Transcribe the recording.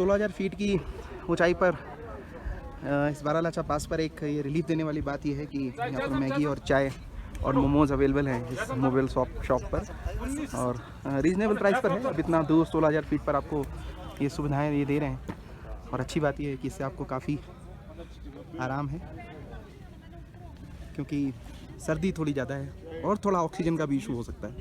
16,000 feet की ऊंचाई पर इस बारालाचा पास पर एक ये रिलीफ देने वाली बात यह है कि यहाँ पर मैगी और चाय और मोमोज़ अवेलेबल हैं इस मोबाइल शॉप पर, और रीज़नेबल प्राइस पर है। अब इतना दूर 16,000 फीट पर आपको ये सुविधाएं ये दे रहे हैं, और अच्छी बात यह है कि इससे आपको काफ़ी आराम है, क्योंकि सर्दी थोड़ी ज़्यादा है और थोड़ा ऑक्सीजन का भी इशू हो सकता है।